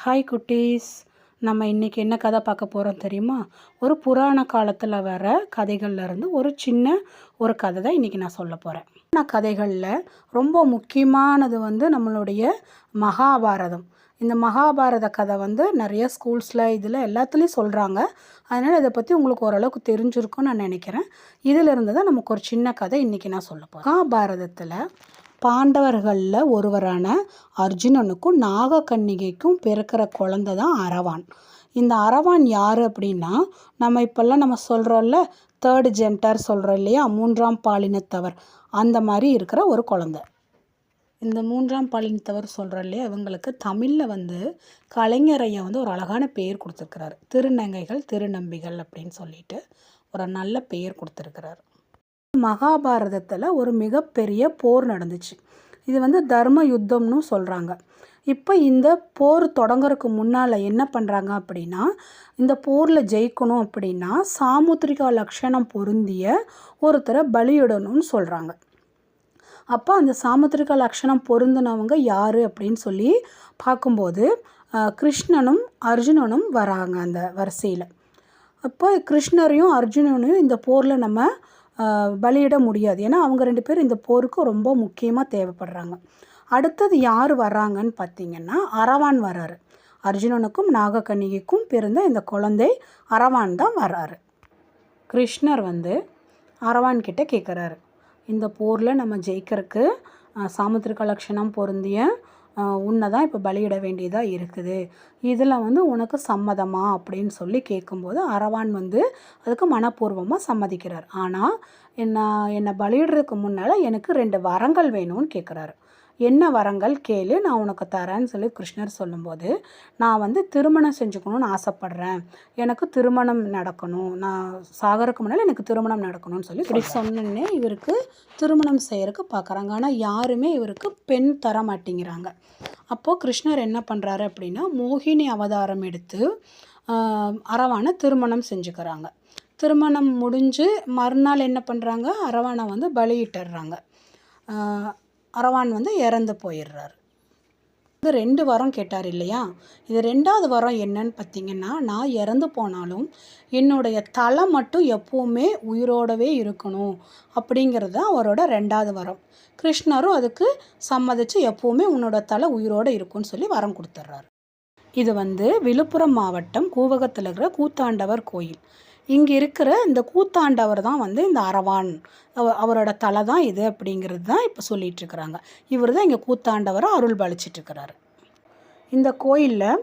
Hi குட்டீஸ். நம்ம இன்றைக்கி என்ன கதை பார்க்க போகிறோம் தெரியுமா? ஒரு புராண காலத்தில் வர கதைகள்ல இருந்து ஒரு கதை தான் இன்றைக்கி நான் சொல்ல போகிறேன். புராண கதைகளில் ரொம்ப முக்கியமானது நம்மளுடைய மகாபாரதம். இந்த மகாபாரத கதை நிறைய ஸ்கூல்ஸில் இதில் எல்லாத்துலேயும் சொல்கிறாங்க. அதனால் இதை பற்றி உங்களுக்கு ஓரளவுக்கு தெரிஞ்சிருக்கும்னு நான் நினைக்கிறேன். இதிலிருந்து தான் நமக்கு ஒரு சின்ன கதை இன்றைக்கி நான் சொல்ல போகிறேன். மகாபாரதத்தில் பாண்டவர்களில் ஒருவரான அர்ஜுனனுக்கும் நாகக்கன்னிகைக்கும் பிறக்கிற குழந்தை தான் அரவான். இந்த அரவான் யார் அப்படின்னா, நம்ம சொல்கிறோம்ல, தேர்டு ஜெண்டர் சொல்கிறோம் இல்லையா, மூன்றாம் பாலினத்தவர், அந்த மாதிரி இருக்கிற ஒரு குழந்தை. இந்த மூன்றாம் பாலினத்தவர் சொல்கிறோம் இல்லையா, இவங்களுக்கு தமிழில் கலைஞரையை ஒரு அழகான பெயர் கொடுத்துருக்கிறாரு. திருநங்கைகள் திருநம்பிகள் அப்படின்னு சொல்லிட்டு ஒரு நல்ல பெயர் கொடுத்துருக்கிறாரு. மகாபாரதத்தில் ஒரு மிகப்பெரிய போர் நடந்துச்சு. இது தர்ம யுத்தம்னு சொல்கிறாங்க. இப்போ இந்த போர் தொடங்குறதுக்கு முன்னால் என்ன பண்ணுறாங்க அப்படின்னா, இந்த போரில் ஜெயிக்கணும் அப்படின்னா சாமுத்திரிகா லக்ஷணம் பொருந்திய ஒருத்தரை பலியிடணும்னு சொல்கிறாங்க. அப்போ அந்த சாமுத்திரிகா லக்ஷணம் பொருந்தினவங்க யார் அப்படின்னு சொல்லி பார்க்கும்போது கிருஷ்ணனும் அர்ஜுனனும் வராங்க அந்த வரிசையில். அப்போ கிருஷ்ணரையும் அர்ஜுனனையும் இந்த போரில் நம்ம பலியிட முடியாது. ஏன்னா அவங்க ரெண்டு பேரும் இந்த போருக்கு ரொம்ப முக்கியமாக தேவைப்படுறாங்க. அடுத்தது யார் வர்றாங்கன்னு பார்த்திங்கன்னா, அரவான் வர்றாரு. அர்ஜுனனுக்கும் நாகக்கன்னிகைக்கும் பிறந்த இந்த குழந்தை அரவான் தான் வர்றாரு. கிருஷ்ணர் அரவான் கிட்ட கேட்குறாரு, இந்த போரில் நம்ம ஜெயிக்கிறதுக்கு சாமுத்திரிகா லக்ஷணம் பொருந்திய உன்னை தான் இப்போ பலியிட வேண்டியதாக இருக்குது. இதில் உனக்கு சம்மதமா அப்படின்னு சொல்லி கேட்கும்போது அரவான் அதுக்கு மனப்பூர்வமாக சம்மதிக்கிறார். ஆனால் என்னை பலியிடுறதுக்கு முன்னால் எனக்கு 2 வரங்கள் வேணும்னு கேட்குறாரு. என்ன வரங்கள் கேளு, நான் உனக்கு தரேன்னு சொல்லி கிருஷ்ணர் சொல்லும்போது, நான் திருமணம் செஞ்சுக்கணும்னு ஆசைப்பட்றேன், எனக்கு திருமணம் நடக்கணும், நான் சாகறதுக்கு முன்னால் எனக்கு திருமணம் நடக்கணும்னு சொல்லி இப்படி சொன்னோன்னே இவருக்கு திருமணம் செய்யறதுக்கு பார்க்குறாங்க. ஆனால் யாருமே இவருக்கு பெண் தர மாட்டேங்கிறாங்க. அப்போது கிருஷ்ணர் என்ன பண்ணுறாரு அப்படின்னா, மோகினி அவதாரம் எடுத்து அரவானை திருமணம் செஞ்சுக்கிறாங்க. திருமணம் முடிஞ்சு மறுநாள் என்ன பண்ணுறாங்க, அரவானை பலியிட்டுறாங்க. அரவான் இறந்து போயிடுறாரு. 2 வரம் கேட்டார் இல்லையா, இது 2வது வரம் என்னன்னு பார்த்திங்கன்னா, நான் இறந்து போனாலும் என்னுடைய தலை மட்டும் எப்போவுமே உயிரோடவே இருக்கணும் அப்படிங்கிறது தான் அவரோட 2வது வரம். கிருஷ்ணரும் அதுக்கு சம்மதித்து எப்போவுமே உன்னோட தலை உயிரோடு இருக்குன்னு சொல்லி வரம் கொடுத்துட்றாரு. இது விழுப்புரம் மாவட்டம் கூவகத்தில் இருக்கிற கூத்தாண்டவர் கோயில். இங்கே இருக்கிற இந்த கூத்தாண்டவர் தான் இந்த அரவான், அவரோட தலை தான் இது அப்படிங்கிறது தான் இப்போ சொல்லிகிட்ருக்குறாங்க. இவர் தான் இங்கே கூத்தாண்டவரை அருள் பாலிச்சிட்ருக்கிறாரு. இந்த கோயிலில்